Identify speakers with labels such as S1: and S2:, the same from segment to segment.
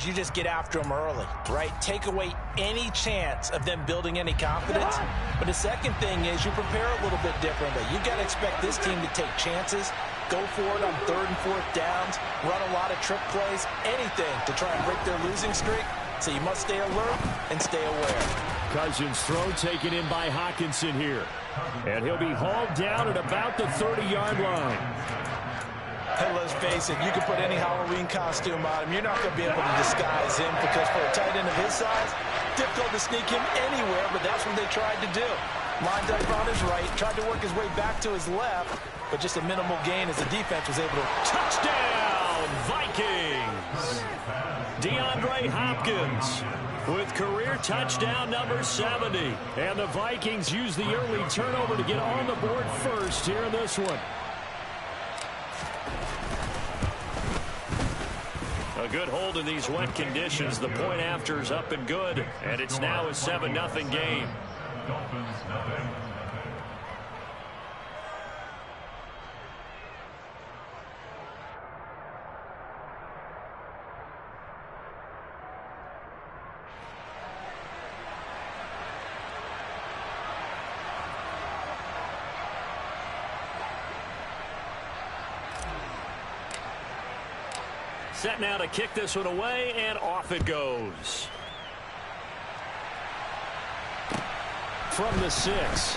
S1: You just get after them early, right? Take away any chance of them building any confidence. But the second thing is you prepare a little bit differently. You got to expect this team to take chances, go for it on 3rd and 4th downs, run a lot of trick plays, anything to try and break their losing streak. So you must stay alert and stay aware.
S2: Cousins' throw taken in by Hockenson here. And he'll be hauled down at about the 30-yard line.
S1: Hey, let's face it, you can put any Halloween costume on him. You're not going to be able to disguise him because for a tight end of his size, difficult to sneak him anywhere, but that's what they tried to do. Lined up on his right, tried to work his way back to his left, but just a minimal gain as the defense was able to...
S2: Touchdown, Vikings! DeAndre Hopkins with career touchdown number 70. And the Vikings use the early turnover to get on the board first here in this one. A good hold in these wet conditions. The point after is up and good, and it's now a 7-0 game. Set now to kick this one away, and off it goes. From the 6.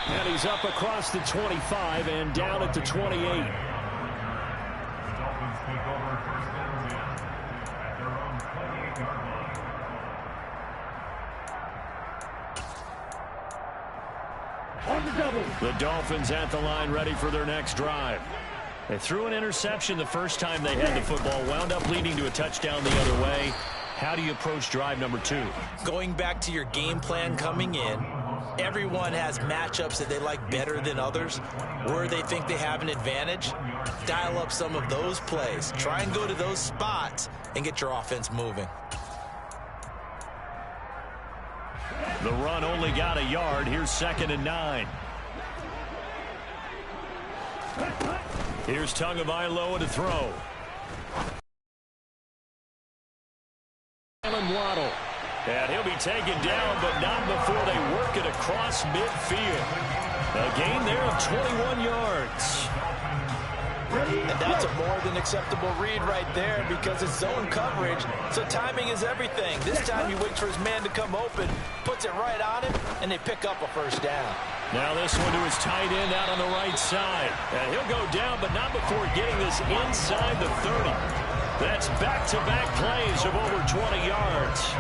S2: And he's up across the 25 and down at the 28. The Dolphins at the line ready for their next drive. They threw an interception the first time they had the football, wound up leading to a touchdown the other way. How do you approach drive number 2?
S1: Going back to your game plan coming in, everyone has matchups that they like better than others, where they think they have an advantage. Dial up some of those plays. Try and go to those spots and get your offense moving.
S2: The run only got a yard. Here's 2nd and 9. Here's Tagovailoa to throw. Jalen Waddle. And he'll be taken down, but not before they work it across midfield. A gain there of 21 yards.
S1: And that's a more than acceptable read right there because it's zone coverage, so timing is everything. This time he waits for his man to come open, puts it right on him, and they pick up a first down.
S2: Now this one to his tight end out on the right side. And he'll go down, but not before getting this inside the 30. That's back-to-back plays of over 20 yards.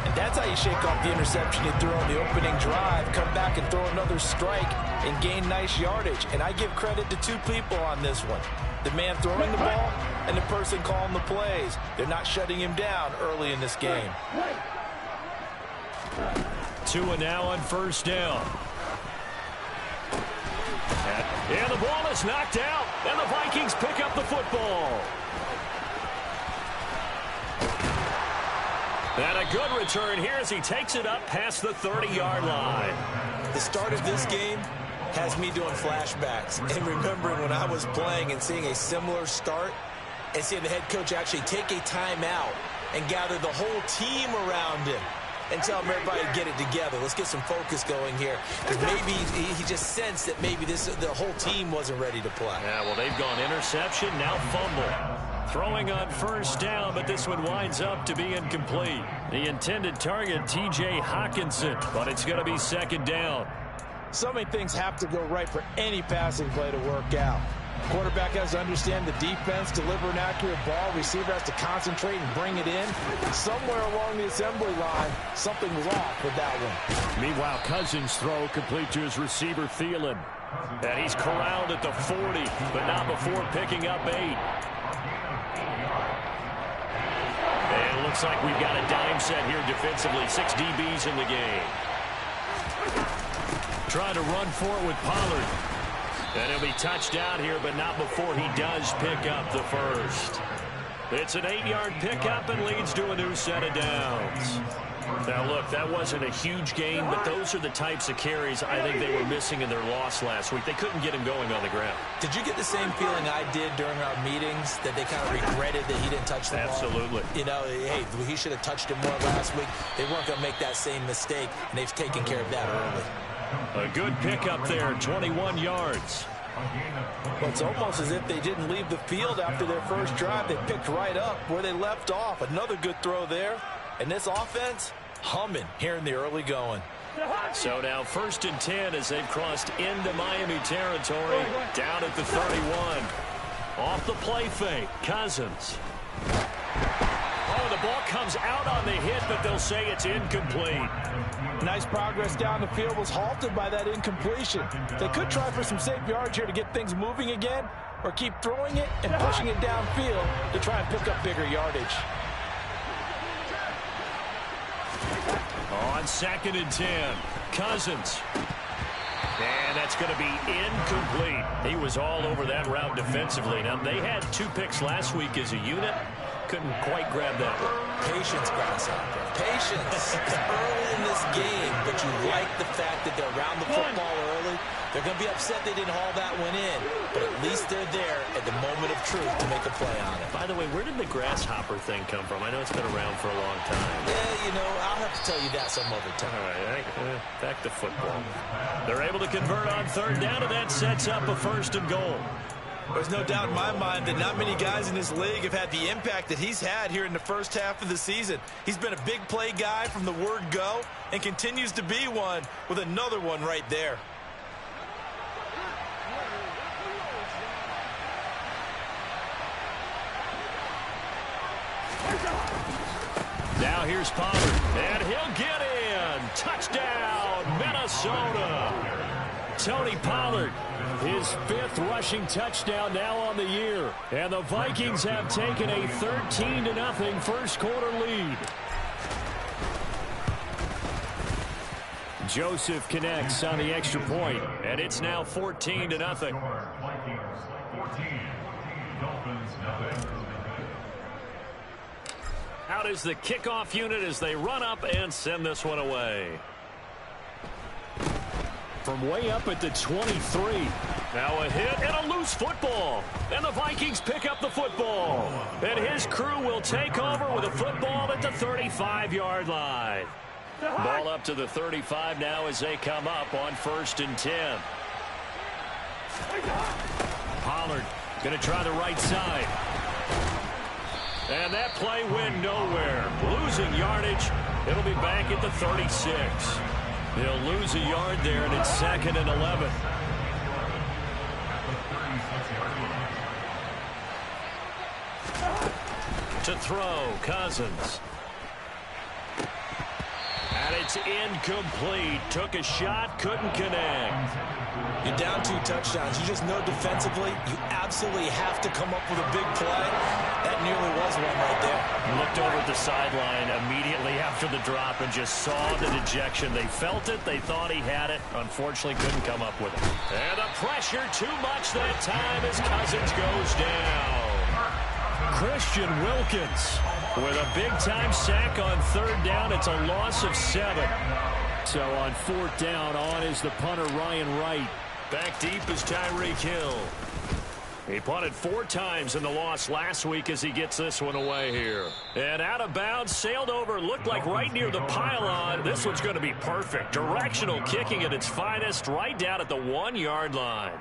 S1: And that's how you shake off the interception you threw on the opening drive, come back and throw another strike and gain nice yardage. And I give credit to 2 people on this one. The man throwing the ball and the person calling the plays. They're not shutting him down early in this game.
S2: Tua now on first down. And the ball is knocked out, and the Vikings pick up the football. And a good return here as he takes it up past the 30-yard line.
S1: The start of this game has me doing flashbacks and remembering when I was playing and seeing a similar start and seeing the head coach actually take a timeout and gather the whole team around him and tell everybody to get it together. Let's get some focus going here. Because maybe he just sensed that maybe the whole team wasn't ready to play.
S2: Yeah, well, they've gone interception, now fumble. Throwing on first down, but this one winds up to be incomplete. The intended target, T.J. Hockenson, but it's going to be 2nd down.
S1: So many things have to go right for any passing play to work out. Quarterback has to understand the defense, deliver an accurate ball. Receiver has to concentrate and bring it in. Somewhere along the assembly line, something was off with that one.
S2: Meanwhile, Cousins' throw complete to his receiver, Thielen. And he's corralled at the 40, but not before picking up 8. And it looks like we've got a dime set here defensively. 6 DBs in the game. Trying to run for it with Pollard. And he'll be touched down here, but not before he does pick up the first. It's an 8-yard pickup and leads to a new set of downs. Now, look, that wasn't a huge gain, but those are the types of carries I think they were missing in their loss last week. They couldn't get him going on the ground.
S1: Did you get the same feeling I did during our meetings, that they kind of regretted that he didn't touch the ball?
S2: Absolutely.
S1: You know, hey, he should have touched it more last week. They weren't going to make that same mistake, and they've taken care of that early.
S2: A good pickup there, 21 yards.
S1: Well, it's almost as if they didn't leave the field after their first drive. They picked right up where they left off. Another good throw there. And this offense, humming here in the early going.
S2: So now 1st and 10 as they've crossed into Miami territory, down at the 31. Off the play fake, Cousins. Oh, the ball comes out on the hit, but they'll say it's incomplete.
S1: Nice progress down the field, was halted by that incompletion. They could try for some safe yards here to get things moving again, or keep throwing it and pushing it downfield to try and pick up bigger yardage.
S2: On 2nd and 10, Cousins. And that's going to be incomplete. He was all over that route defensively. Now, they had 2 picks last week as a unit. Couldn't quite grab that one.
S1: Patience, Grasshopper. Patience. It's early in this game, but you like the fact that they're around the football early. They're going to be upset they didn't haul that one in, but at least they're there at the moment of truth to make a play on it.
S2: By the way, where did the grasshopper thing come from? I know it's been around for a long time.
S1: Yeah, you know, I'll have to tell you that some other time.
S2: All right, back to football. They're able to convert on 3rd down, and that sets up a 1st and goal.
S1: There's no doubt in my mind that not many guys in this league have had the impact that he's had here in the first half of the season. He's been a big play guy from the word go and continues to be one with another one right there.
S2: Now here's Pollard, and he'll get in. Touchdown, Minnesota. Tony Pollard, his 5th rushing touchdown now on the year. And the Vikings have taken a 13-0 first quarter lead. Joseph connects on the extra point, and it's now 14-0. Out is the kickoff unit as they run up and send this one away. From way up at the 23. Now a hit and a loose football. And the Vikings pick up the football. And his crew will take over with a football at the 35-yard line. Ball up to the 35 now as they come up on 1st and 10. Pollard going to try the right side. And that play went nowhere. Losing yardage. It'll be back at the 36. They'll lose a yard there, and it's 2nd and 11. To throw, Cousins. And it's incomplete. Took a shot, couldn't connect.
S1: You're down 2 touchdowns. You just know defensively you absolutely have to come up with a big play. That nearly was one right there.
S2: Looked over at the sideline immediately after the drop and just saw the dejection. They felt it. They thought he had it. Unfortunately, couldn't come up with it. And the pressure too much that time as Cousins goes down. Christian Wilkins with a big-time sack on 3rd down. It's a loss of 7. So on 4th down, on is the punter, Ryan Wright. Back deep is Tyreek Hill. He punted 4 times in the loss last week as he gets this one away here. And out of bounds, sailed over, looked like right near the pylon. This one's going to be perfect. Directional kicking at its finest, right down at the 1-yard line.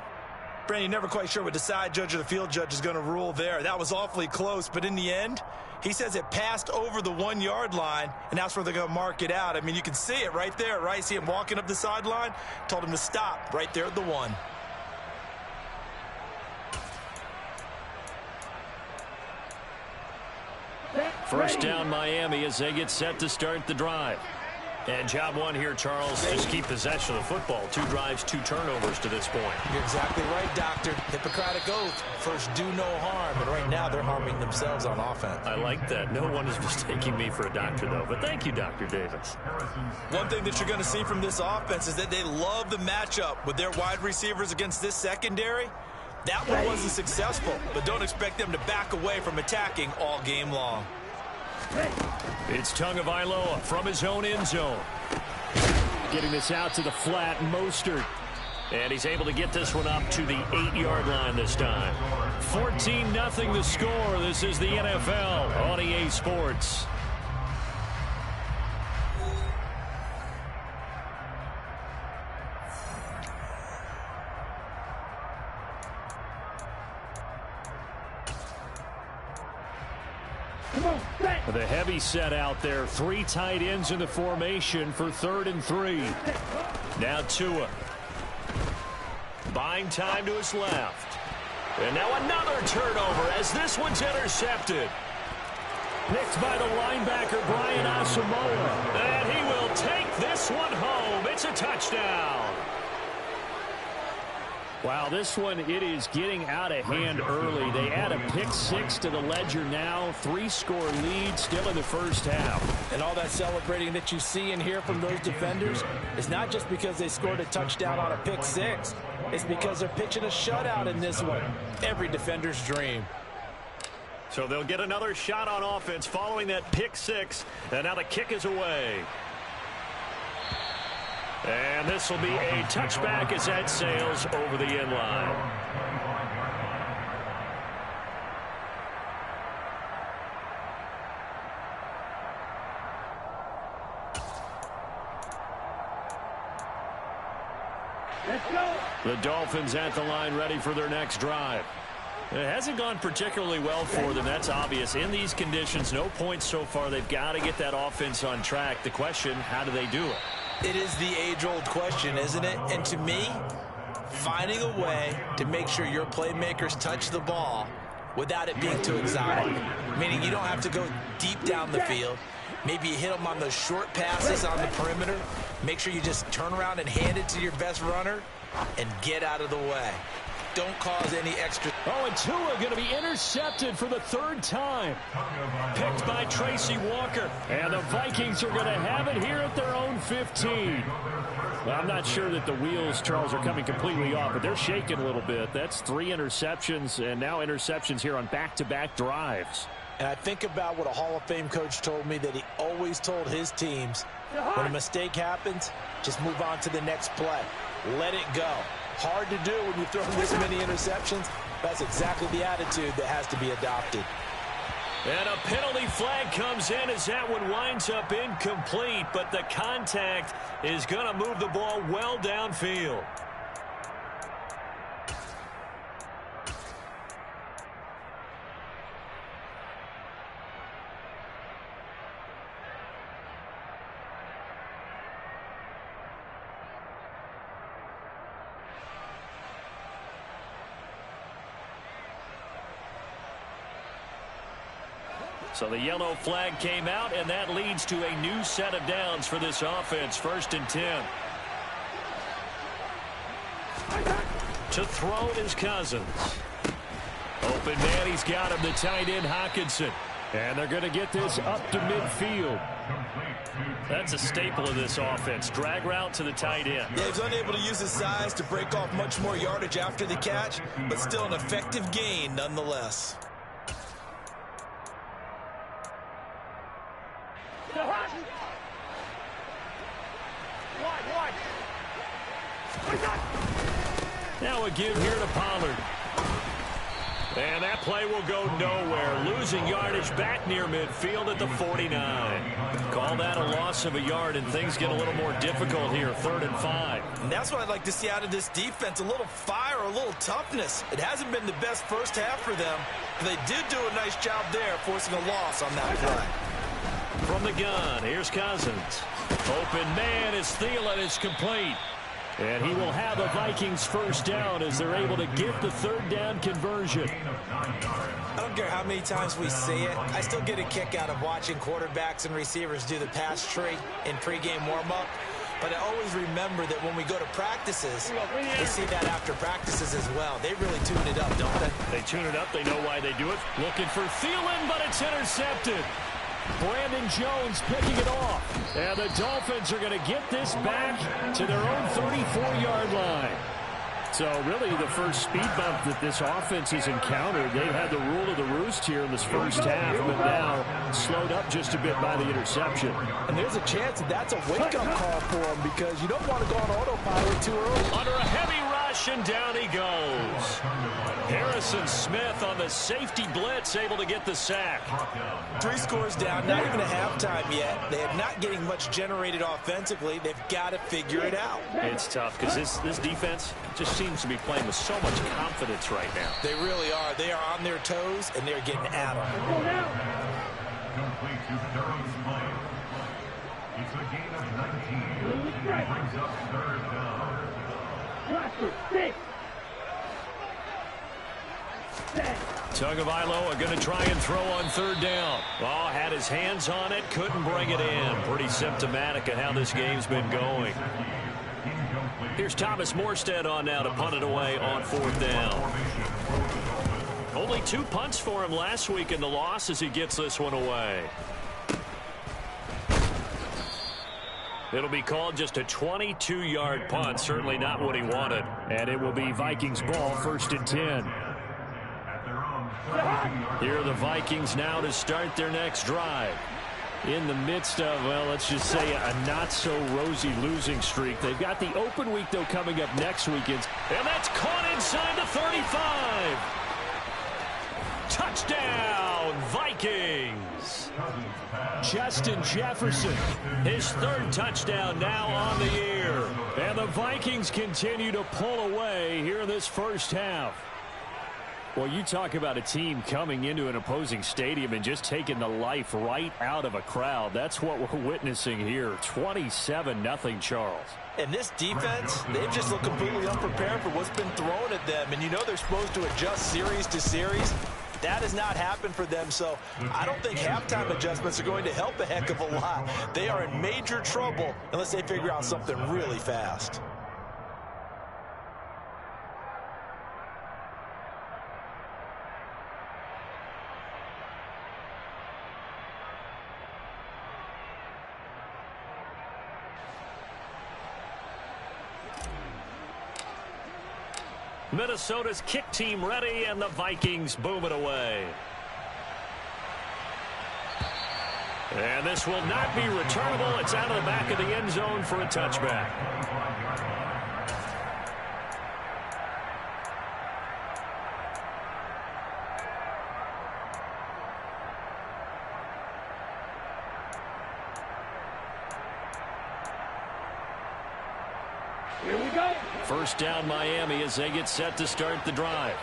S1: Brandon, you're never quite sure what the side judge or the field judge is going to rule there. That was awfully close, but in the end, he says it passed over the 1-yard line, and that's where they're going to mark it out. I mean, you can see it right there, right? See him walking up the sideline? Told him to stop right there at the 1.
S2: First down, Miami, as they get set to start the drive. And job one here, Charles, just keep possession of the football. 2 drives, 2 turnovers to this point.
S1: You're exactly right, Doctor. Hippocratic oath. First, do no harm. And right now, they're harming themselves on offense.
S2: I like that. No one is mistaking me for a doctor, though. But thank you, Dr. Davis.
S1: One thing that you're going to see from this offense is that they love the matchup with their wide receivers against this secondary. That one wasn't successful, but don't expect them to back away from attacking all game long.
S2: It's Tagovailoa from his own end zone. Getting this out to the flat, Mostert. And he's able to get this one up to the 8-yard line this time. 14-0 the score. This is the NFL on EA Sports. The heavy set out there. 3 tight ends in the formation for 3rd and 3. Now Tua. Buying time to his left. And now another turnover as this one's intercepted. Picked by the linebacker, Brian Asamoah. And he will take this one home. It's a touchdown. Wow, this one, it is getting out of hand early. They add a pick 6 to the ledger now. 3-score lead still in the first half.
S1: And all that celebrating that you see and hear from those defenders is not just because they scored a touchdown on a pick 6. It's because they're pitching a shutout in this one. Every defender's dream.
S2: So they'll get another shot on offense following that pick 6. And now the kick is away. And this will be a touchback as that sails over the end line. The Dolphins at the line ready for their next drive. It hasn't gone particularly well for them. That's obvious. In these conditions, no points so far. They've got to get that offense on track. The question, how do they do it?
S1: It is the age-old question, isn't it? And to me, finding a way to make sure your playmakers touch the ball without it being too exotic. Meaning you don't have to go deep down the field. Maybe you hit them on those short passes on the perimeter. Make sure you just turn around and hand it to your best runner and get out of the way. Don't cause any extra.
S2: Oh, and Tua going to be intercepted for the 3rd time. Picked by Tracy Walker. And the Vikings are going to have it here at their own 15. Well, I'm not sure that the wheels, Charles, are coming completely off, but they're shaking a little bit. That's 3 interceptions, and now interceptions here on back-to-back drives.
S1: And I think about what a Hall of Fame coach told me, that he always told his teams, when a mistake happens, just move on to the next play. Let it go. Hard to do when you throw this many interceptions. That's exactly the attitude that has to be adopted.
S2: And a penalty flag comes in as that one winds up incomplete, but the contact is going to move the ball well downfield. So the yellow flag came out, and that leads to a new set of downs for this offense. 1st and 10. To throw is Cousins. Open man, he's got him, the tight end Hockenson. And they're going to get this up to midfield. That's a staple of this offense. Drag route to the tight end.
S1: Yeah, he's unable to use his size to break off much more yardage after the catch, but still an effective gain nonetheless.
S2: Now a give here to Pollard. And that play will go nowhere. Losing yardage back near midfield at the 49. Call that a loss of a yard, and things get a little more difficult here. 3rd and 5.
S1: And that's what I'd like to see out of this defense. A little fire, a little toughness. It hasn't been the best first half for them, but they did do a nice job there, forcing a loss on that play.
S2: From the gun, here's Cousins. Open man as Thielen is complete. And he will have a Vikings 1st down as they're able to get the 3rd down conversion.
S1: I don't care how many times we see it. I still get a kick out of watching quarterbacks and receivers do the pass tree in pregame warm-up. But I always remember that when we go to practices, we see that after practices as well. They really tune it up, don't they?
S2: They tune it up. They know why they do it. Looking for Thielen, but it's intercepted. Brandon Jones picking it off. And the Dolphins are going to get this back to their own 34-yard line. So really the first speed bump that this offense has encountered, they've had the rule of the roost here in this first half, but now slowed up just a bit by the interception.
S1: And there's a chance that that's a wake-up call for them because you don't want to go on autopilot too early.
S2: Under a heavy rush, and down he goes. Harrison Smith on the safety blitz, able to get the sack.
S1: 3 scores down, not even a halftime yet. They are not getting much generated offensively. They've got to figure it out.
S2: It's tough because this defense just seems to be playing with so much confidence right now.
S1: They really are. They are on their toes, and they're getting at them.
S3: Complete to Durham Smythe. It's a gain of 19. He brings up 3rd down.
S2: Tagovailoa going to try and throw on 3rd down. Oh, had his hands on it, couldn't bring it in. Pretty symptomatic of how this game's been going. Here's Thomas Morstead on now to punt it away on 4th down. Only 2 punts for him last week in the loss as he gets this one away. It'll be called just a 22-yard punt. Certainly not what he wanted. And it will be Vikings ball, 1st and 10. Here are the Vikings now to start their next drive. In the midst of, well, let's just say a not-so-rosy losing streak. They've got the open week, though, coming up next weekend. And that's caught inside the 35. Touchdown, Vikings. Justin Jefferson, his 3rd touchdown now on the year. And the Vikings continue to pull away here in this first half. Well, you talk about a team coming into an opposing stadium and just taking the life right out of a crowd. That's what we're witnessing here. 27-0, Charles.
S1: And this defense, they've just looked completely unprepared for what's been thrown at them. And you know they're supposed to adjust series to series. That has not happened for them, so I don't think halftime adjustments are going to help a heck of a lot. They are in major trouble unless they figure out something really fast.
S2: Minnesota's kick team ready, and the Vikings boom it away. And this will not be returnable. It's out of the back of the end zone for a touchback.
S4: Here we go.
S2: 1st down Miami as they get set to start the drive.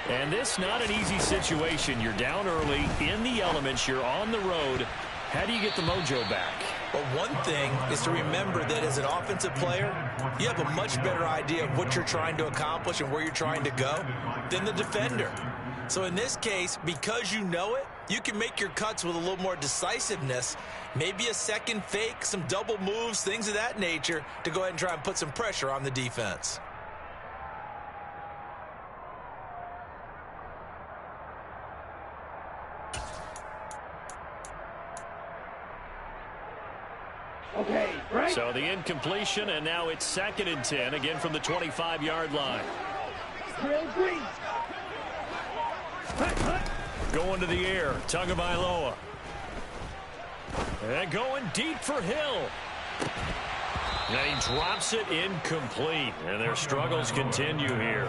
S2: And this not an easy situation. You're down early, in the elements, you're on the road. How do you get the mojo back?
S1: Well, one thing is to remember that as an offensive player, you have a much better idea of what you're trying to accomplish and where you're trying to go than the defender. So in this case, because you know it, you can make your cuts with a little more decisiveness, maybe a second fake, some double moves, things of that nature, to go ahead and try and put some pressure on the defense.
S4: Okay, right.
S2: So the incompletion, and now it's 2nd and 10, again from the 25-yard line.
S4: Drill green.
S2: Going to the air, Tagovailoa. And going deep for Hill. And he drops it incomplete. And their struggles continue here.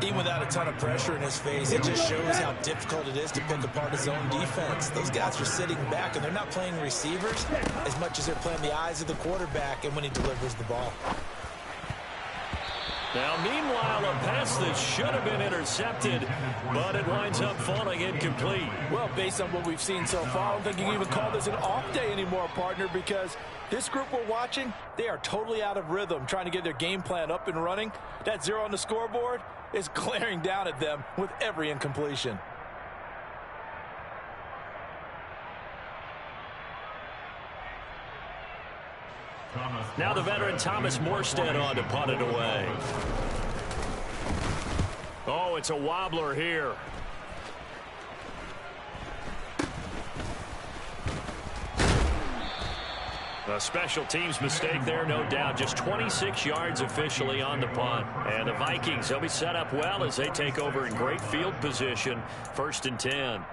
S1: Even without a ton of pressure in his face, it just shows how difficult it is to pick apart his own defense. Those guys are sitting back, and they're not playing receivers as much as they're playing the eyes of the quarterback and when he delivers the ball.
S2: Now, meanwhile, a pass that should have been intercepted, but it winds up falling incomplete.
S1: Well, based on what we've seen so far, I don't think you can even call this an off day anymore, partner, because this group we're watching, they are totally out of rhythm, trying to get their game plan up and running. That 0 on the scoreboard is glaring down at them with every incompletion.
S2: Now the veteran Thomas Morstead on to punt it away. Oh, it's a wobbler here. A special teams mistake there, no doubt. Just 26 yards officially on the punt. And the Vikings, they'll be set up well as they take over in great field position. 1st and 10.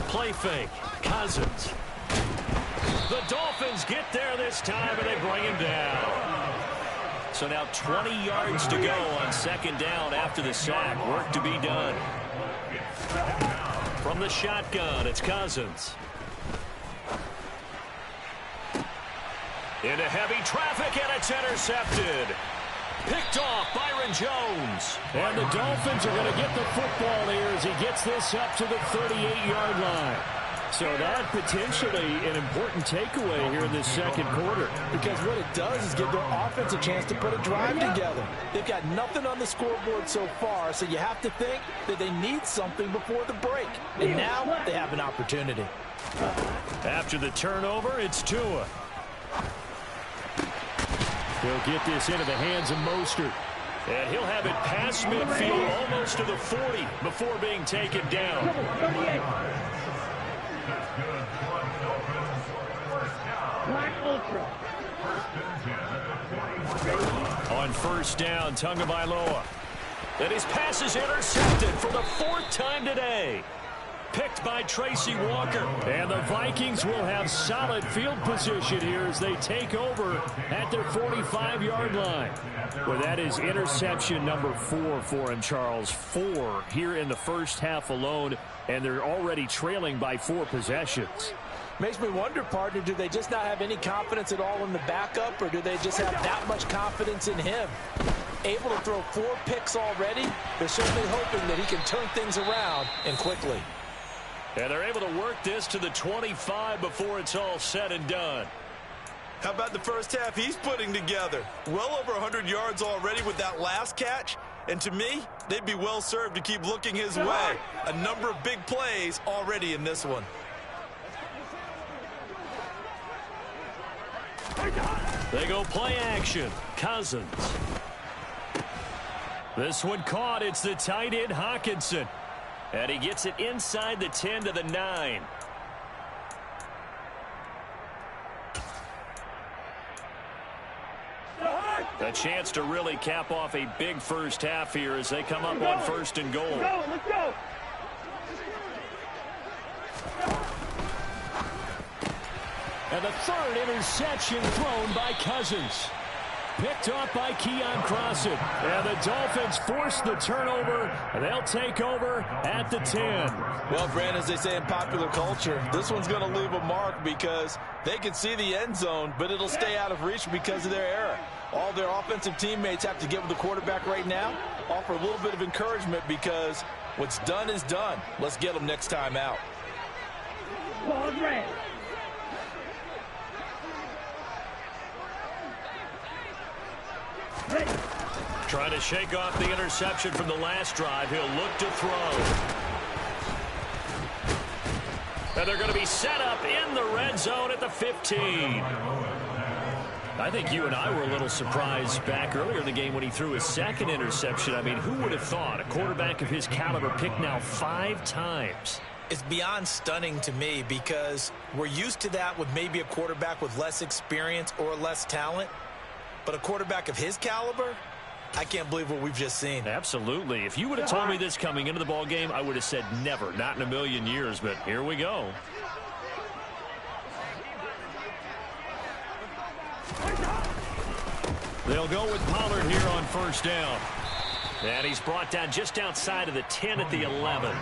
S2: Play fake. Cousins. The Dolphins get there this time, and they bring him down. So now 20 yards to go on 2nd down after the sack. Work to be done. From the shotgun, it's Cousins. Into heavy traffic, and it's intercepted. Picked off Byron Jones. And the Dolphins are going to get the football here as he gets this up to the 38-yard line. So that potentially an important takeaway here in this 2nd quarter.
S1: Because what it does is give their offense a chance to put a drive together. They've got nothing on the scoreboard so far, so you have to think that they need something before the break. And now they have an opportunity.
S2: After the turnover, it's Tua. He'll get this into the hands of Mostert. And he'll have it past midfield, almost to the 40, before being taken down. On 1st down, Tagovailoa. And his pass is intercepted for the 4th time today. Picked by Tracy Walker. And the Vikings will have solid field position here as they take over at their 45-yard line. Well, that is interception number 4 for him, Charles. 4 here in the first half alone, and they're already trailing by 4 possessions.
S1: Makes me wonder, partner, do they just not have any confidence at all in the backup, or do they just have that much confidence in him? Able to throw 4 picks already, they're certainly hoping that he can turn things around and quickly.
S2: And they're able to work this to the 25 before it's all said and done.
S1: How about the first half he's putting together? Well over 100 yards already with that last catch. And to me, they'd be well served to keep looking his way. A number of big plays already in this one.
S2: They go play action. Cousins. This one caught. It's the tight end, Hockenson. And he gets it inside the 10 to the 9. A chance to really cap off a big first half here as they come up on 1st and goal.
S4: Let's go.
S2: And the 3rd interception thrown by Cousins. Picked off by Keon Crossan. And the Dolphins force the turnover, and they'll take over at the 10.
S1: Well, Brandon, as they say in popular culture, this one's going to leave a mark because they can see the end zone, but it'll stay out of reach because of their error. All their offensive teammates have to get with the quarterback right now, offer a little bit of encouragement because what's done is done. Let's get them next time out.
S4: Ball is red.
S2: Trying to shake off the interception from the last drive. He'll look to throw. And they're going to be set up in the red zone at the 15. I think you and I were a little surprised back earlier in the game when he threw his 2nd interception. I mean, who would have thought a quarterback of his caliber picked now 5 times?
S1: It's beyond stunning to me because we're used to that with maybe a quarterback with less experience or less talent. But a quarterback of his caliber, I can't believe what we've just seen.
S2: Absolutely. If you would have told me this coming into the ball game, I would have said never, not in a million years. But here we go. They'll go with Pollard here on 1st down. And he's brought down just outside of the 10 at the 11.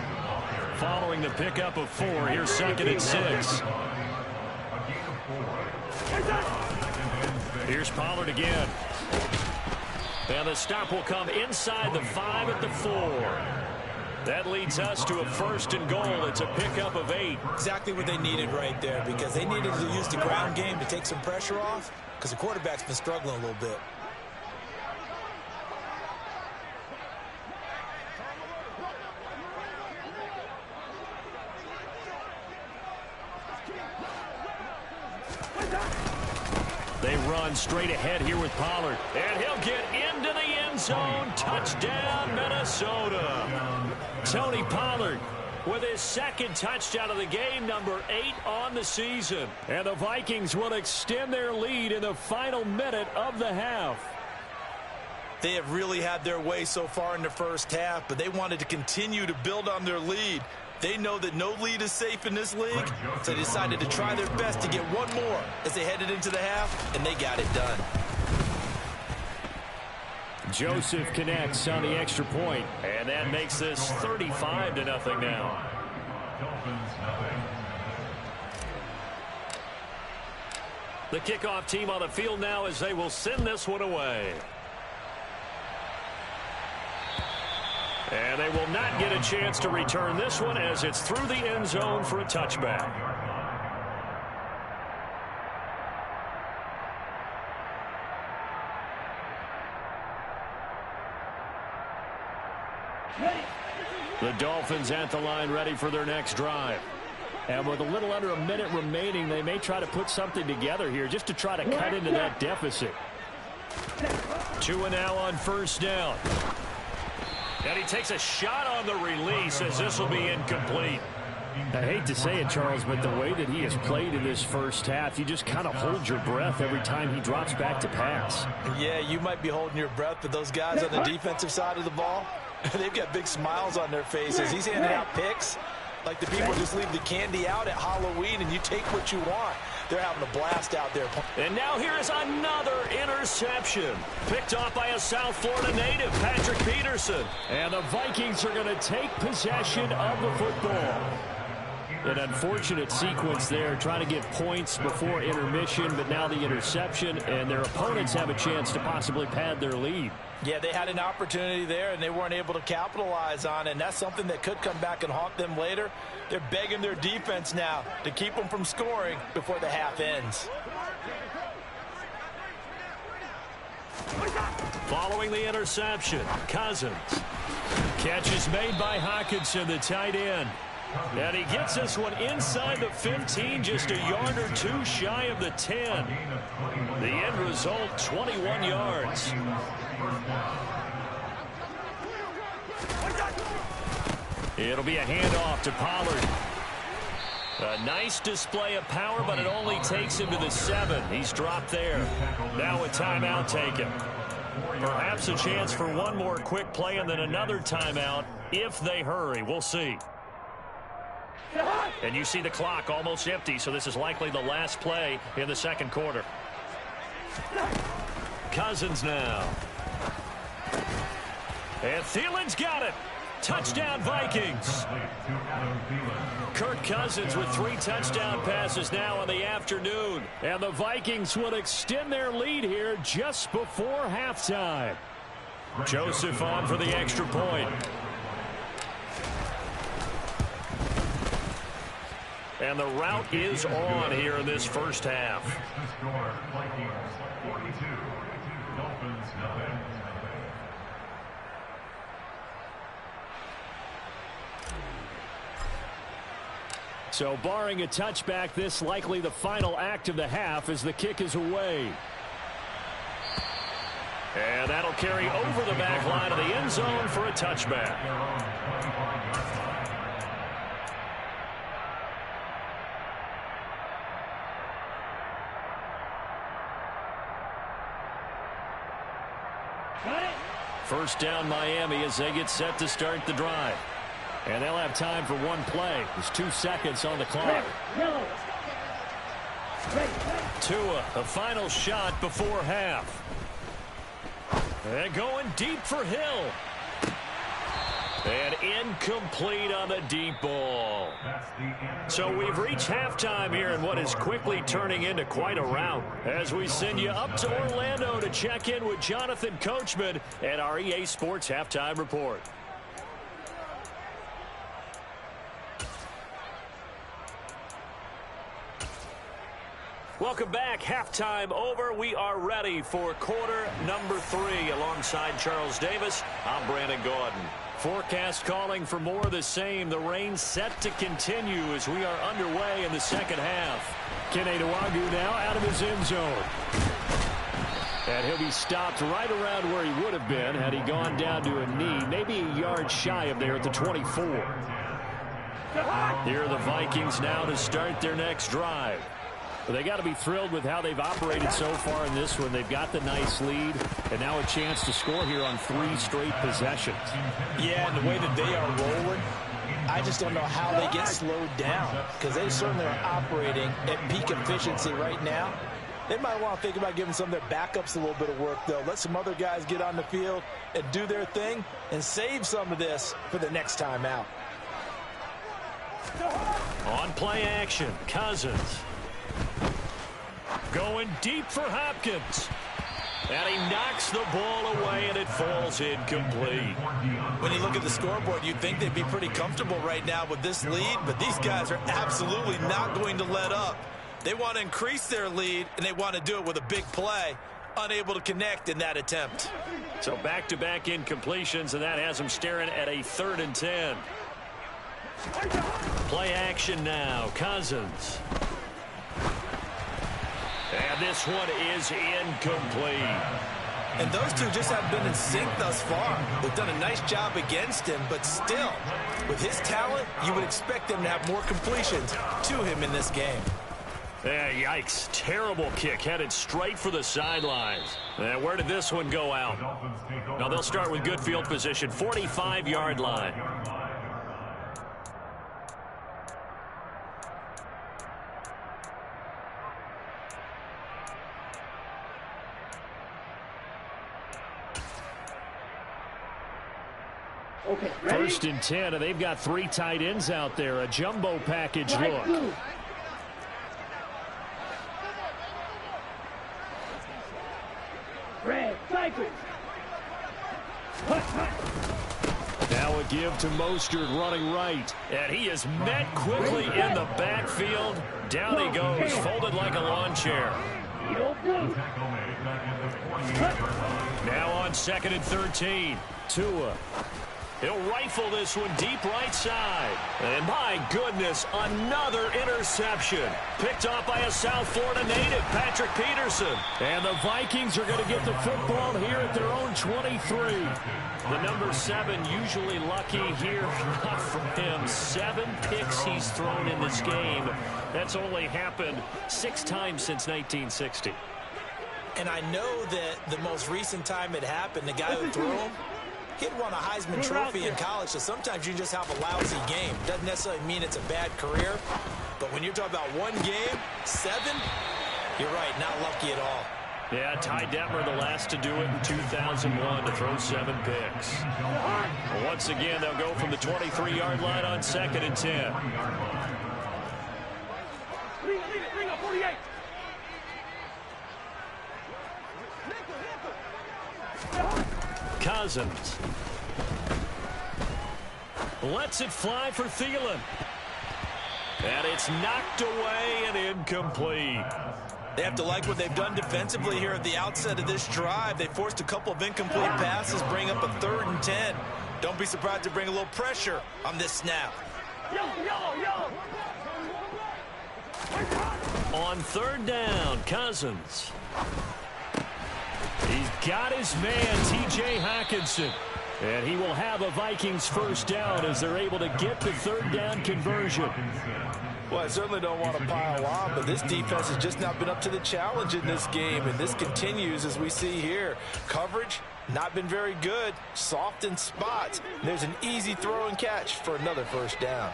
S2: Following the pickup of 4, here's 2nd and 6. Here's Pollard again. And the stop will come inside the 5 at the 4. That leads us to a 1st and goal. It's a pickup of 8.
S1: Exactly what they needed right there because they needed to use the ground game to take some pressure off because the quarterback's been struggling a little bit.
S2: They run straight ahead here with Pollard. And he'll get into the end zone. Touchdown, Minnesota. Tony Pollard with his second touchdown of the game, number 8 on the season. And the Vikings will extend their lead in the final minute of the half.
S1: They have really had their way so far in the first half, but they wanted to continue to build on their lead. They know that no lead is safe in this league, so they decided to try their best to get one more as they headed into the half, and they got it done.
S2: Joseph connects on the extra point, and that makes this 35-0 now. The kickoff team on the field now as they will send this one away. And they will not get a chance to return this one as it's through the end zone for a touchback. The Dolphins at the line ready for their next drive. And with a little under a minute remaining, they may try to put something together here just to try to cut into that deficit. Tua now on first down. And he takes a shot on the release as this will be incomplete. I hate to say it, Charles, but the way that he has played in this first half, you just kind of hold your breath every time he drops back to pass.
S1: Yeah, you might be holding your breath, but those guys on the defensive side of the ball, they've got big smiles on their faces. He's handing out picks like the people just leave the candy out at Halloween and you take what you want. They're having a blast out there.
S2: And now here is another interception. Picked off by a South Florida native, Patrick Peterson. And the Vikings are going to take possession of the football. An unfortunate sequence there, trying to get points before intermission, but now the interception, and their opponents have a chance to possibly pad their lead.
S1: Yeah, they had an opportunity there, and they weren't able to capitalize on it, and that's something that could come back and haunt them later. They're begging their defense now to keep them from scoring before the half ends.
S2: Following the interception, Cousins. Catch is made by Hockenson, the tight end. And he gets this one inside the 15, just a yard or two shy of the 10. The end result, 21 yards. It'll be a handoff to Pollard. A nice display of power, but it only takes him to the 7. He's dropped there. Now a timeout taken. Perhaps a chance for one more quick play and then another timeout if they hurry. We'll see. And you see the clock almost empty, so this is likely the last play in the second quarter. Cousins now. And Thielen's got it. Touchdown, Vikings. Kirk Cousins with 3 touchdown passes now in the afternoon. And the Vikings will extend their lead here just before halftime. Joseph on for the extra point. And the route is on here in this first half. So barring a touchback, this likely the final act of the half as the kick is away. And that'll carry over the back line of the end zone for a touchback. First down Miami as they get set to start the drive. And they'll have time for one play. There's 2 seconds on the clock. Tua, a final shot before half. And going deep for Hill. And incomplete on the deep ball. So we've reached halftime here in what is quickly turning into quite a rout. As we send you up to Orlando to check in with Jonathan Coachman at our EA Sports Halftime Report. Welcome back. Halftime over. We are ready for quarter number 3. Alongside Charles Davis, I'm Brandon Gordon. Forecast calling for more of the same. The rain set to continue as we are underway in the second half. Kene Nwangwu now out of his end zone. And he'll be stopped right around where he would have been had he gone down to a knee, maybe a yard shy of there at the 24. Here are the Vikings now to start their next drive. Well, they got to be thrilled with how they've operated so far in this one. They've got the nice lead, and now a chance to score here on 3 straight possessions.
S1: Yeah, and the way that they are rolling, I just don't know how they get slowed down, because they certainly are operating at peak efficiency right now. They might want to think about giving some of their backups a little bit of work, though. Let some other guys get on the field and do their thing and save some of this for the next time out.
S2: On play action, Cousins. Going deep for Hopkins. And he knocks the ball away, and it falls incomplete.
S1: When you look at the scoreboard, you'd think they'd be pretty comfortable right now with this lead, but these guys are absolutely not going to let up. They want to increase their lead, and they want to do it with a big play. Unable to connect in that attempt.
S2: So back-to-back incompletions, and that has them staring at a 3rd and 10. Play action now, Cousins. And this one is incomplete.
S1: And those two just haven't been in sync thus far. They've done a nice job against him, but still, with his talent, you would expect them to have more completions to him in this game.
S2: Yeah, yikes. Terrible kick headed straight for the sidelines. And where did this one go out? Now they'll start with good field position, 45-yard line.
S4: Okay, ready?
S2: 1st and 10, and they've got 3 tight ends out there. A jumbo package look.
S4: Blue. Red, cycle. Hut, hut.
S2: Now a give to Mostert running right. And he is met quickly in the backfield. Down he goes, folded like a lawn chair.
S4: Yellow blue.
S2: Now on 2nd and 13. Tua. He'll rifle this one deep right side. And my goodness, another interception. Picked off by a South Florida native, Patrick Peterson. And the Vikings are going to get the football here at their own 23. The number 7 usually lucky here. Not for him. 7 picks he's thrown in this game. That's only happened 6 times since 1960.
S1: And I know that the most recent time it happened, the guy who threw him, he'd won a Heisman Trophy in college, so sometimes you just have a lousy game. Doesn't necessarily mean it's a bad career, but when you're talking about 1 game, 7, you're right, not lucky at all.
S2: Yeah, Ty Detmer, the last to do it in 2001, to throw 7 picks. Well, once again, they'll go from the 23-yard line on 2nd and 10.
S4: Bring up 48.
S2: Cousins lets it fly for Thielen. And it's knocked away and incomplete.
S1: They have to like what they've done defensively here at the outset of this drive. They forced a couple of incomplete passes, bring up a 3rd and 10. Don't be surprised to bring a little pressure on this snap.
S2: On 3rd down, Cousins. He's got his man, T.J. Hockenson. And he will have a Vikings 1st down as they're able to get the 3rd down conversion.
S1: Well, I certainly don't want to pile on, but this defense has just not been up to the challenge in this game, and this continues as we see here. Coverage, not been very good. Soft in spots. There's an easy throw and catch for another 1st down.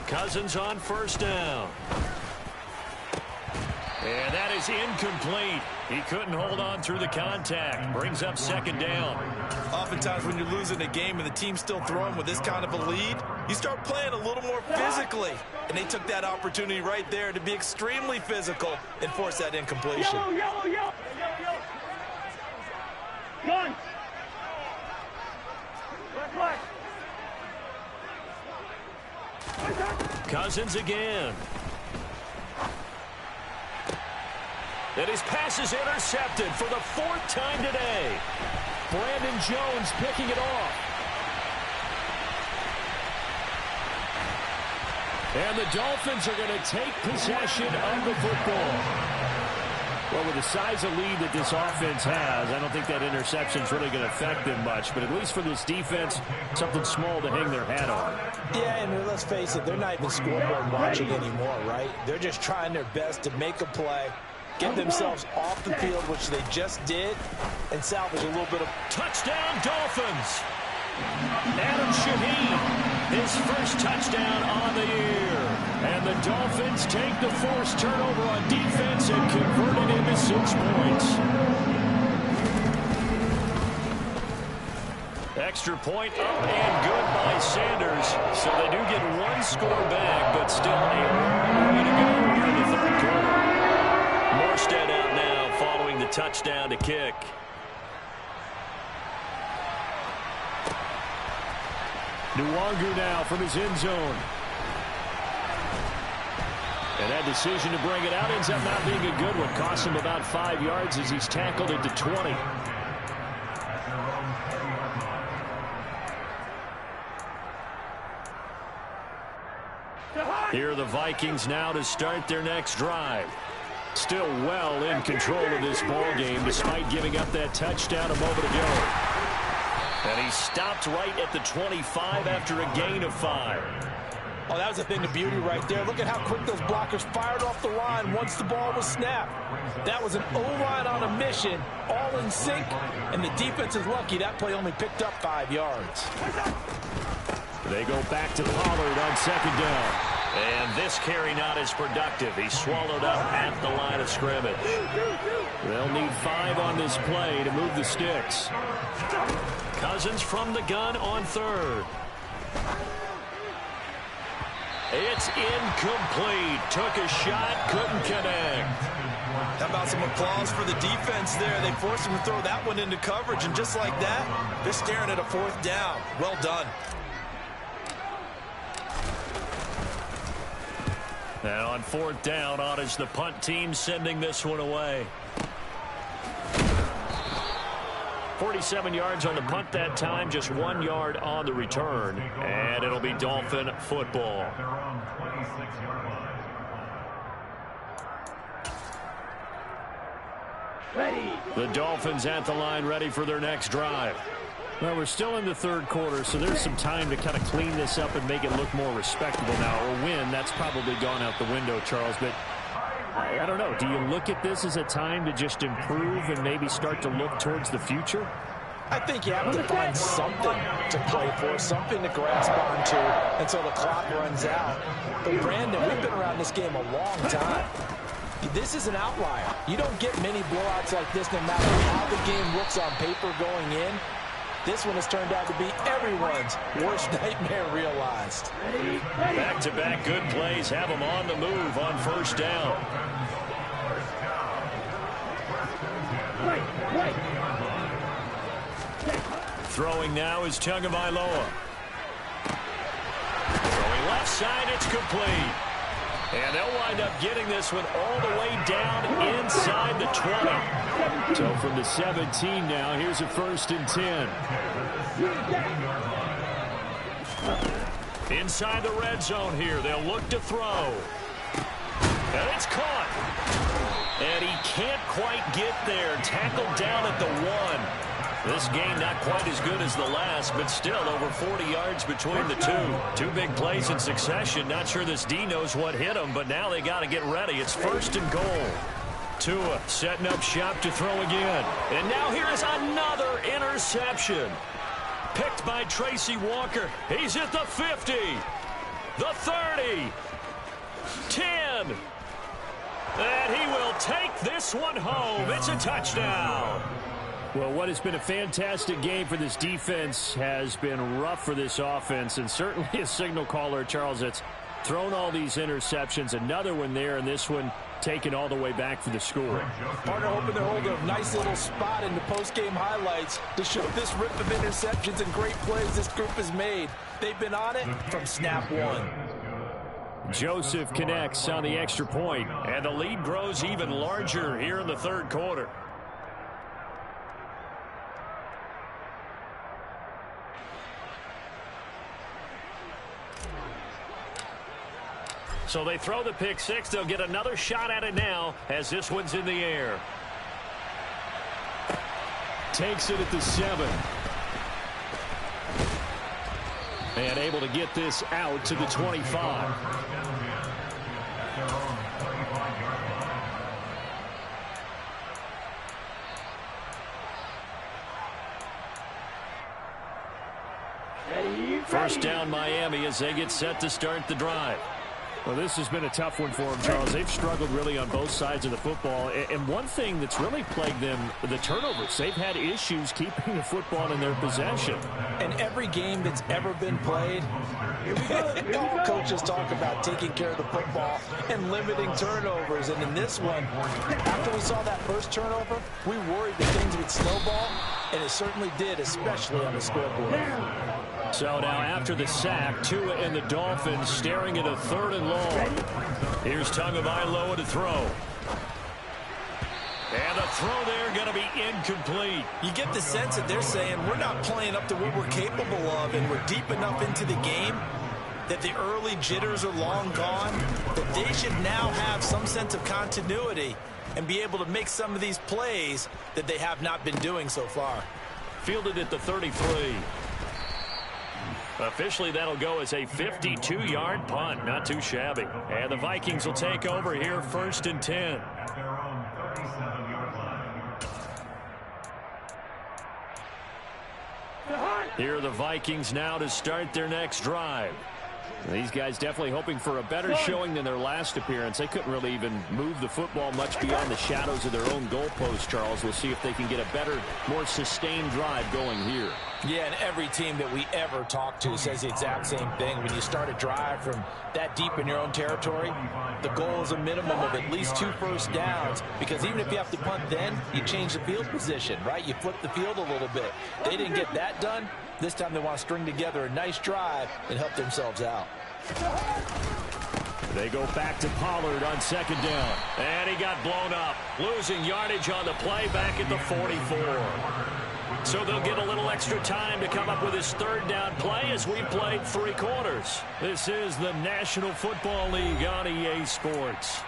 S2: Cousins on 1st down. And that is incomplete. He couldn't hold on through the contact. Brings up 2nd down.
S1: Oftentimes when you're losing a game and the team's still throwing with this kind of a lead, you start playing a little more physically. And they took that opportunity right there to be extremely physical and force that incompletion.
S4: Yellow. Gun. Black.
S2: Cousins again. And his pass is intercepted for the 4th time today. Brandon Jones picking it off. And the Dolphins are going to take possession of the football. Well, with the size of lead that this offense has, I don't think that interception is really going to affect them much. But at least for this defense, something small to hang their hat on.
S1: Yeah, and let's face it, they're not even scoreboard watching anymore, right? They're just trying their best to make a play, get themselves off the field, which they just did, and salvage a little bit of...
S2: Touchdown, Dolphins! Adam Shaheen, his first touchdown on the year. And the Dolphins take the forced turnover on defense and convert it into 6 points. Extra point up and good by Sanders. So they do get 1 score back, but still a long way to go here in the third quarter. Morstead out now following the touchdown to kick. Nwangu now from his end zone. And that decision to bring it out ends up not being a good one. Cost him about 5 yards as he's tackled into 20. Here are the Vikings now to start their next drive. Still well in control of this ball game despite giving up that touchdown a moment ago. And he stopped right at the 25 after a gain of 5.
S1: Oh, that was a thing of beauty right there. Look at how quick those blockers fired off the line once the ball was snapped. That was an O-line on a mission, all in sync, and the defense is lucky that play only picked up 5 yards.
S2: They go back to Pollard on second down. And this carry not as productive. He swallowed up at the line of scrimmage. They'll need 5 on this play to move the sticks. Cousins from the gun on third. It's incomplete. Took a shot, couldn't connect.
S1: How about some applause for the defense there? They forced him to throw that one into coverage, and just like that, they're staring at a 4th down. Well done.
S2: And on 4th down, on is the punt team sending this one away. 47 yards on the punt that time, just 1 yard on the return. And it'll be Dolphin football. The Dolphins at the line ready for their next drive. Well, we're still in the third quarter, so there's some time to kind of clean this up and make it look more respectable now. Or win, that's probably gone out the window, Charles. But I don't know. Do you look at this as a time to just improve and maybe start to look towards the future?
S1: I think you have to find something to play for, something to grasp onto until the clock runs out. But, Brandon, we've been around this game a long time. This is an outlier. You don't get many blowouts like this no matter how the game looks on paper going in. This one has turned out to be everyone's worst nightmare realized.
S2: Back-to-back good plays have them on the move on 1st down. Throwing now is Tagovailoa. Throwing left side, it's complete. And they'll wind up getting this one all the way down inside the 20. So from the 17 now, here's a 1st and 10. Inside the red zone here, they'll look to throw. And it's caught. And he can't quite get there. Tackled down at the 1. This game not quite as good as the last, but still over 40 yards between the two. 2 big plays in succession. Not sure this D knows what hit him, but now they got to get ready. It's 1st and goal. Tua setting up shop to throw again. And now here is another interception. Picked by Tracy Walker. He's at the 50. The 30. 10. And he will take this one home. It's a touchdown. Well, what has been a fantastic game for this defense has been rough for this offense, and certainly a signal caller, Charles, that's thrown all these interceptions. Another one there, and this one taken all the way back for the score.
S1: Partner hoping they're holding a nice little spot in the post-game highlights to show this rip of interceptions and great plays this group has made. They've been on it from snap 1.
S2: Joseph connects on the extra point, and the lead grows even larger here in the third quarter. So they throw the pick six. They'll get another shot at it now as this one's in the air. Takes it at the 7. And able to get this out to the 25. First down Miami as they get set to start the drive.
S5: Well, this has been a tough one for them, Charles. They've struggled really on both sides of the football. And one thing that's really plagued them, the turnovers. They've had issues keeping the football in their possession.
S1: And every game that's ever been played, all coaches talk about taking care of the football and limiting turnovers. And in this one, after we saw that first turnover, we worried that things would snowball, and it certainly did, especially on the scoreboard.
S2: So now after the sack, Tua and the Dolphins staring at a 3rd and long. Here's Tagovailoa to throw. And the throw there going to be incomplete.
S1: You get the sense that they're saying we're not playing up to what we're capable of, and we're deep enough into the game that the early jitters are long gone, that they should now have some sense of continuity and be able to make some of these plays that they have not been doing so far.
S2: Fielded at the 33. Officially, that'll go as a 52-yard punt. Not too shabby. And the Vikings will take over here 1st and 10.
S3: At their own 37-yard line.
S2: Here are the Vikings now to start their next drive.
S5: These guys definitely hoping for a better showing than their last appearance. They couldn't really even move the football much beyond the shadows of their own goalpost, Charles. We'll see if they can get a better, more sustained drive going here.
S1: Yeah, and every team that we ever talk to says the exact same thing. When you start a drive from that deep in your own territory, the goal is a minimum of at least 2 first downs, because even if you have to punt then, you change the field position, right? You flip the field a little bit. They didn't get that done. This time they want to string together a nice drive and help themselves out.
S2: They go back to Pollard on 2nd down. And he got blown up. Losing yardage on the play back at the 44. So they'll get a little extra time to come up with his 3rd down play as we played 3 quarters. This is the National Football League on EA Sports.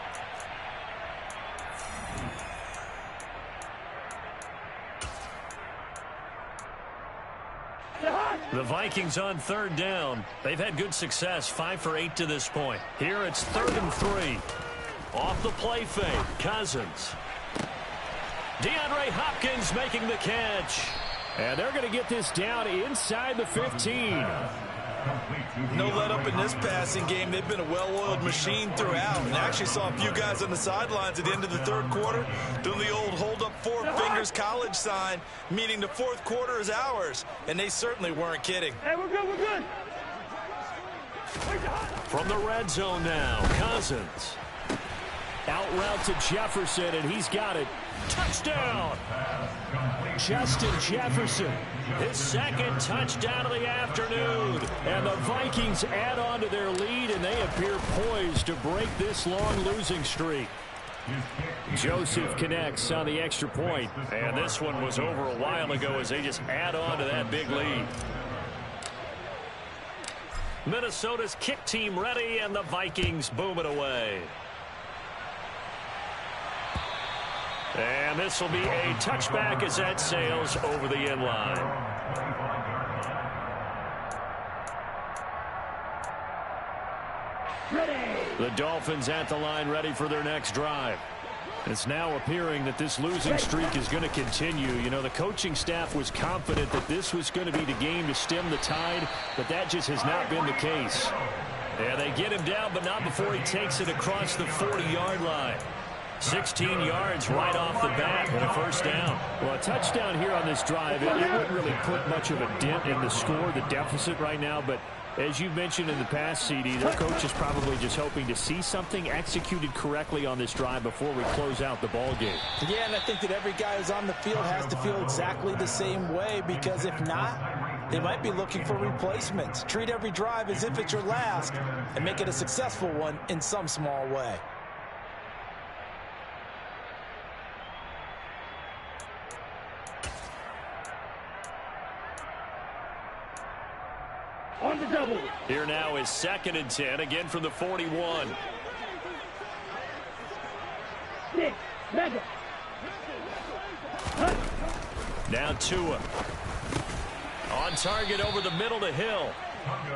S2: The Vikings on 3rd down. They've had good success, 5 for 8 to this point. Here it's 3rd and 3. Off the play fake, Cousins. DeAndre Hopkins making the catch.
S5: And they're going to get this down inside the 15.
S1: No let up in this passing game. They've been a well-oiled machine throughout, and actually saw a few guys on the sidelines at the end of the 3rd quarter doing the old hold up 4 fingers college sign, meaning the 4th quarter is ours, and they certainly weren't kidding.
S4: Hey, we're good, we're good.
S2: From the red zone now, Cousins.
S5: Out route to Jefferson, and he's got it.
S2: Touchdown!
S5: Justin Jefferson.
S2: His 2nd touchdown of the afternoon.
S5: And the Vikings add on to their lead, and they appear poised to break this long losing streak. Joseph connects on the extra point.
S2: And this one was over a while ago as they just add on to that big lead. Minnesota's kick team ready, and the Vikings boom it away. And this will be a touchback as that sails over the end line. The Dolphins at the line ready for their next drive. It's now appearing that this losing streak is going to continue. You know, the coaching staff was confident that this was going to be the game to stem the tide, but that just has not been the case. Yeah, they get him down, but not before he takes it across the 40-yard line. 16 yards right off the bat and a 1st down.
S5: Well, a touchdown here on this drive, it wouldn't really put much of a dent in the score, the deficit right now, but as you mentioned in the past, CD, their coach is probably just hoping to see something executed correctly on this drive before we close out the ball game.
S1: Yeah, and I think that every guy who's on the field has to feel exactly the same way, because if not, they might be looking for replacements. Treat every drive as if it's your last and make it a successful one in some small way.
S4: On the double.
S2: Here now is 2nd and 10, again from the 41.
S4: Six. Mega.
S2: Now Tua. On target over the middle to Hill.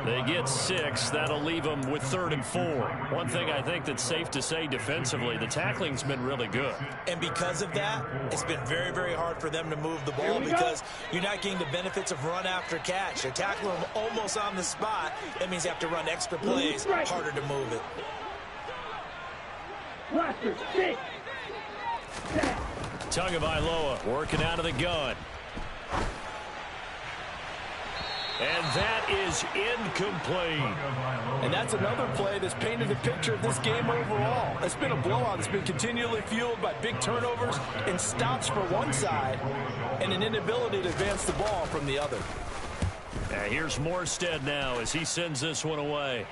S2: They get 6. That'll leave them with 3rd and 4. One thing I think that's safe to say defensively, the tackling's been really good.
S1: And because of that, it's been very, very hard for them to move the ball because you're not getting the benefits of run after catch. They're tackling them almost on the spot. That means they have to run extra plays, harder to move it.
S4: Blaster. 6.
S2: Tagovailoa working out of the gun. And that is incomplete.
S1: And that's another play that's painted the picture of this game overall. It's been a blowout. It's been continually fueled by big turnovers and stops for one side and an inability to advance the ball from the other.
S2: Here's Morstead now as he sends this one away.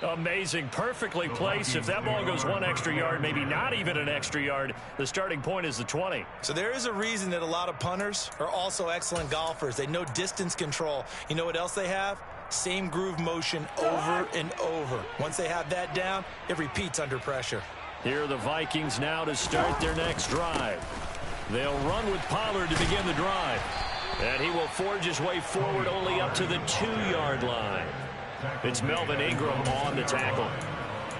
S2: Amazing, perfectly placed. If that ball goes 1 extra yard, maybe not even an extra yard, the starting point is the 20.
S1: So there is a reason that a lot of punters are also excellent golfers. They know distance control. You know what else they have? Same groove motion over and over. Once they have that down, it repeats under pressure.
S2: Here are the Vikings now to start their next drive. They'll run with Pollard to begin the drive. And he will forge his way forward only up to the 2-yard line. It's Melvin Ingram on the tackle.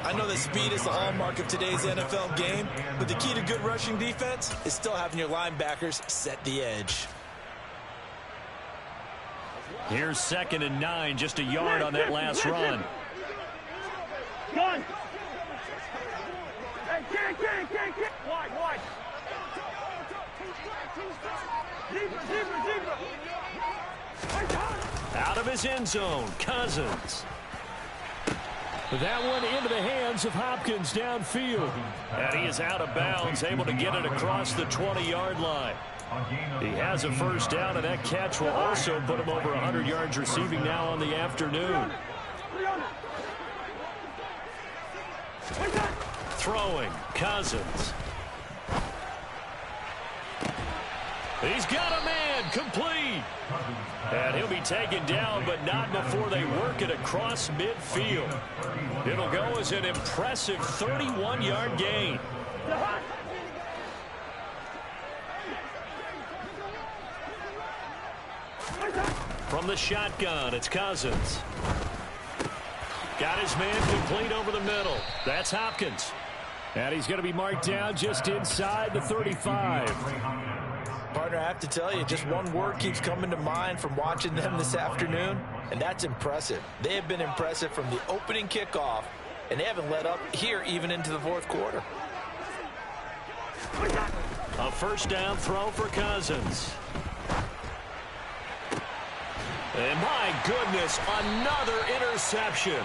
S1: I know that speed is the hallmark of today's NFL game, but the key to good rushing defense is still having your linebackers set the edge.
S2: Here's 2nd and 9, just a yard on that last run.
S4: Gun. Hey, get. Wide. Deeper.
S2: Out of his end zone, Cousins. That one into the hands of Hopkins downfield. And he is out of bounds, able to get it across the 20-yard line. He has a first down, and that catch will also put him over 100 yards receiving now on the afternoon. Throwing, Cousins. He's got a man, complete. And he'll be taken down, but not before they work it across midfield. It'll go as an impressive 31-yard gain. From the shotgun, it's Cousins. Got his man complete over the middle. That's Hopkins. And he's going to be marked down just inside the 35.
S1: Partner, I have to tell you, just one word keeps coming to mind from watching them this afternoon, and that's impressive. They have been impressive from the opening kickoff, and they haven't let up here even into the fourth quarter.
S2: A first down throw for Cousins. And my goodness, another interception.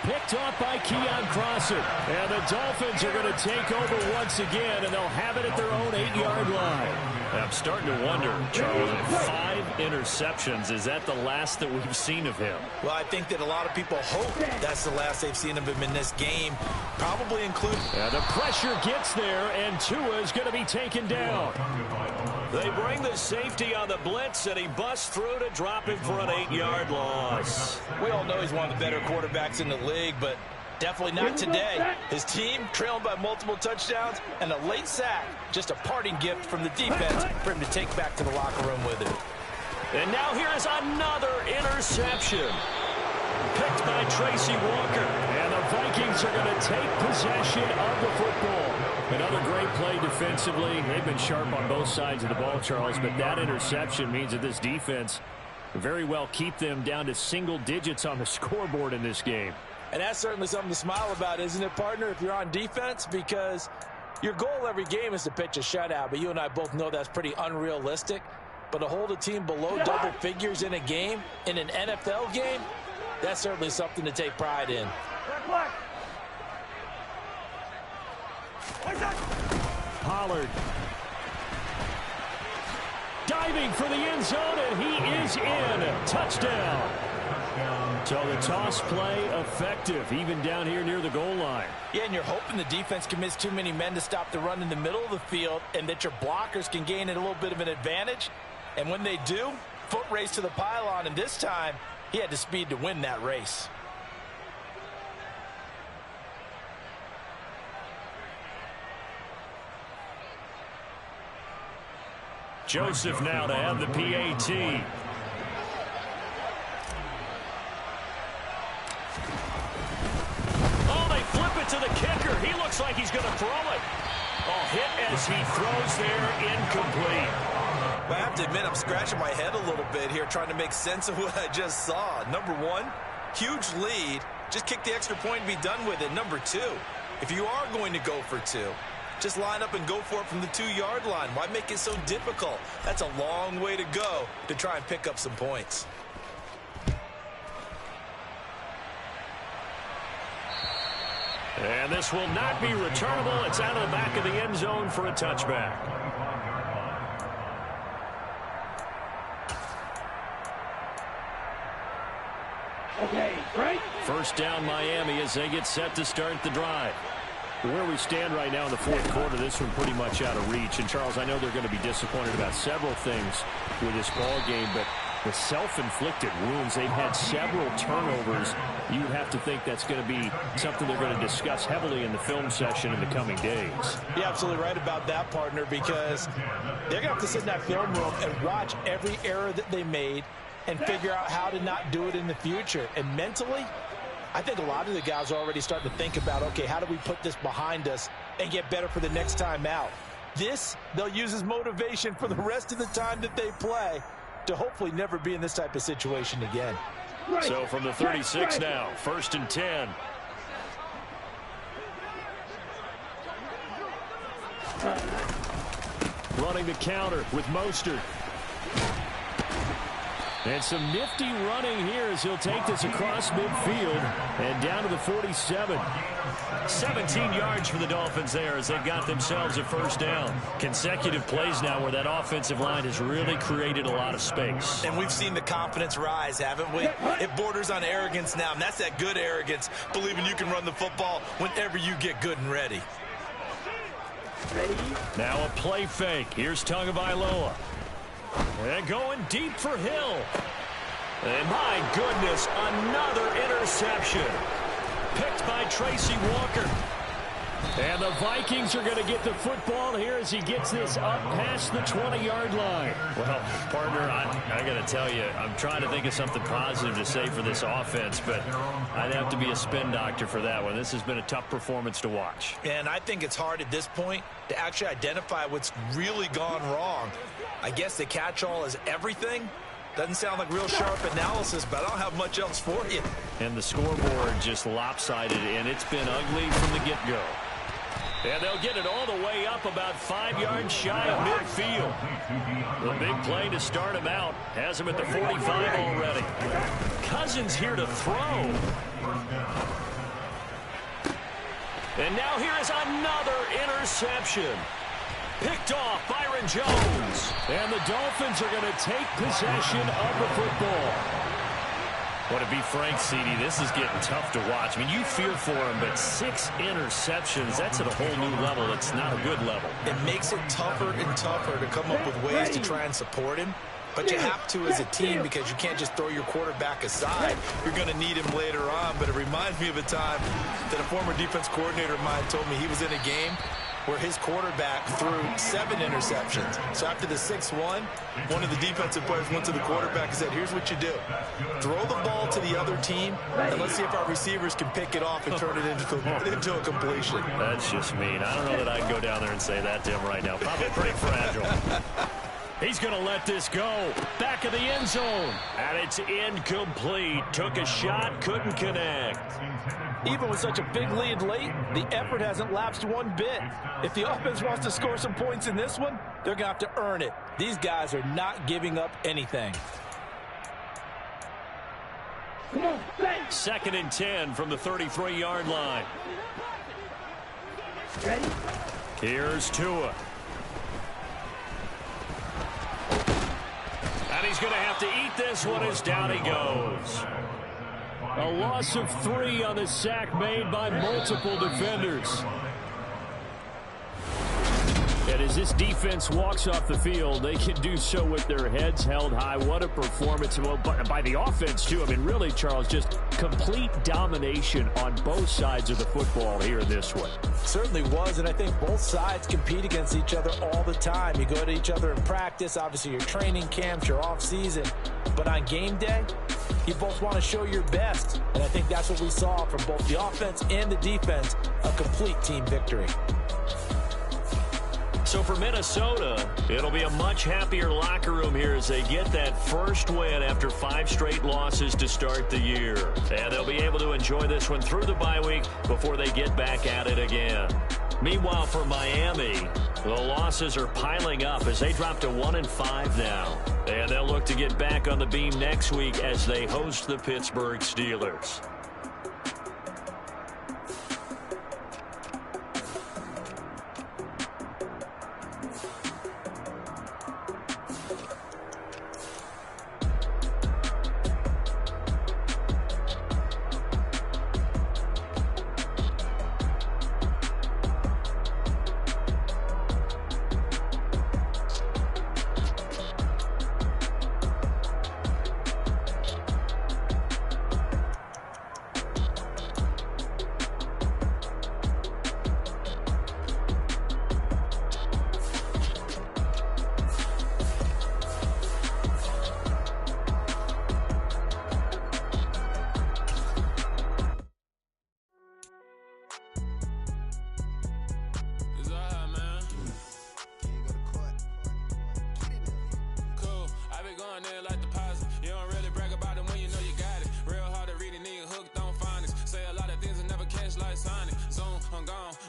S2: Picked off by Keon Crosser. And the Dolphins are going to take over once again, and they'll have it at their own 8-yard line. I'm starting to wonder, Charles, 5 interceptions, is that the last that we've seen of him?
S1: Well, I think that a lot of people hope that's the last they've seen of him in this game, probably including...
S2: The pressure gets there, and Tua is going to be taken down. They bring the safety on the blitz, and he busts through to drop him for an 8-yard loss.
S1: We all know he's one of the better quarterbacks in the league, but definitely not today. His team trailed by multiple touchdowns and a late sack. Just a parting gift from the defense for him to take back to the locker room with it.
S2: And now here is another interception. Picked by Tracy Walker. And the Vikings are going to take possession of the football. Another great play defensively. They've been sharp on both sides of the ball, Charles, but that interception means that this defense very well keep them down to single digits on the scoreboard in this game.
S1: And that's certainly something to smile about, isn't it, partner, if you're on defense? Because your goal every game is to pitch a shutout, but you and I both know that's pretty unrealistic. But to hold a team below double figures in a game, in an NFL game, that's certainly something to take pride in.
S2: Pollard. Diving for the end zone, and he is in. Touchdown. So the toss play effective, even down here near the goal line.
S1: Yeah, and you're hoping the defense commits too many men to stop the run in the middle of the field and that your blockers can gain a little bit of an advantage. And when they do, foot race to the pylon, and this time he had the speed to win that race.
S2: Joseph now to have the PAT. Oh, they flip it to the kicker. He looks like he's going to throw it. Oh, hit as he throws there, incomplete.
S1: But I have to admit, I'm scratching my head a little bit here trying to make sense of what I just saw. Number one, huge lead. Just kick the extra point and be done with it. Number two, if you are going to go for two, just line up and go for it from the 2-yard line. Why make it so difficult? That's a long way to go to try and pick up some points.
S2: And this will not be returnable. It's out of the back of the end zone for a touchback.
S4: Okay, right?
S2: First down Miami as they get set to start the drive.
S5: Where we stand right now in the fourth quarter, this one pretty much out of reach. And, Charles, I know they're going to be disappointed about several things with this ball game, but the self-inflicted wounds, they've had several turnovers. You have to think that's going to be something they're going to discuss heavily in the film session in the coming days.
S1: You're absolutely right about that, partner, because they're going to have to sit in that film room and watch every error that they made and figure out how to not do it in the future. And mentally, I think a lot of the guys are already starting to think about, okay, how do we put this behind us and get better for the next time out? This, they'll use as motivation for the rest of the time that they play to hopefully never be in this type of situation again.
S2: So from the 36 now, 1st and 10. Running the counter with Mostert. And some nifty running here as he'll take this across midfield and down to the 47. 17 yards for the Dolphins there as they've got themselves a first down. Consecutive plays now where that offensive line has really created a lot of space.
S1: And we've seen the confidence rise, haven't we? It borders on arrogance now, and that's that good arrogance, believing you can run the football whenever you get good and ready.
S2: Now a play fake. Here's Tagovailoa. And going deep for Hill. And my goodness, another interception. Picked by Tracy Walker. And the Vikings are going to get the football here as he gets this up past the 20-yard line. Well, partner, I got to tell you, I'm trying to think of something positive to say for this offense, but I'd have to be a spin doctor for that one. This has been a tough performance to watch.
S1: And I think it's hard at this point to actually identify what's really gone wrong. I guess the catch-all is everything. Doesn't sound like real sharp analysis, but I don't have much else for you. And the scoreboard just lopsided, and it's been ugly from the get-go. And they'll get it all the way up about 5 yards shy of midfield. The big play to start him out. Has him at the 45 already. Cousins here to throw. And now here is another interception. Picked off Byron Jones. And the Dolphins are going to take possession of the football. Well, to be frank, CD, this is getting tough to watch. I mean, you fear for him, but 6 interceptions, that's at a whole new level. It's not a good level. It makes it tougher and tougher to come up with ways to try and support him. But you have to as a team because you can't just throw your quarterback aside. You're going to need him later on. But it reminds me of a time that a former defense coordinator of mine told me he was in a game where his quarterback threw 7 interceptions. So after the 6th one of the defensive players went to the quarterback and said, here's what you do. Throw the ball to the other team, and let's see if our receivers can pick it off and turn it into a completion. That's just mean. I don't know that I can go down there and say that to him right now. Probably pretty fragile. He's going to let this go. Back of the end zone. And it's incomplete. Took a shot, couldn't connect. Even with such a big lead late, the effort hasn't lapsed one bit. If the offense wants to score some points in this one, they're going to have to earn it. These guys are not giving up anything. 2nd and 10 from the 33-yard line.
S4: Ready?
S2: Here's Tua. And he's going to have to eat this one as down he goes. A loss of 3 on the sack made by multiple defenders. And as As this defense walks off the field, they can do so with their heads held high. What a performance by the offense, too. I mean, really, Charles, just complete domination on both sides of the football here in this one.
S1: Certainly was, and I think both sides compete against each other all the time. You go to each other in practice, obviously your training camps, your off-season, but on game day, you both want to show your best, and I think that's what we saw from both the offense and the defense, a complete team victory.
S2: So for Minnesota, it'll be a much happier locker room here as they get that first win after 5 straight losses to start the year. And they'll be able to enjoy this one through the bye week before they get back at it again. Meanwhile, for Miami, the losses are piling up as they drop to 1-5 now. And they'll look to get back on the beam next week as they host the Pittsburgh Steelers.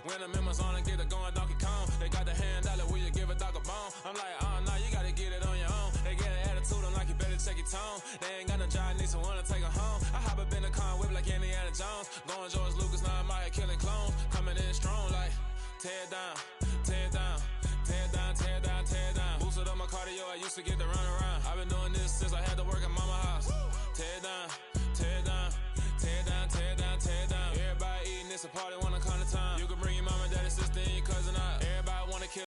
S6: When I'm in my zone and get it going Donkey Kong. They got the hand dollar, will you give a dog a bone? I'm like, oh no, you gotta get it on your own. They get an attitude, I'm like, you better check your tone. They ain't got no job, need someone to take her home. I hop up in the car, whip like Indiana Jones. Going George Lucas, now I'm out here killing clones. Coming in strong like, tear down, tear down, tear down, tear down, tear down. Boosted up my cardio, I used to get to run around. I've been doing this since I had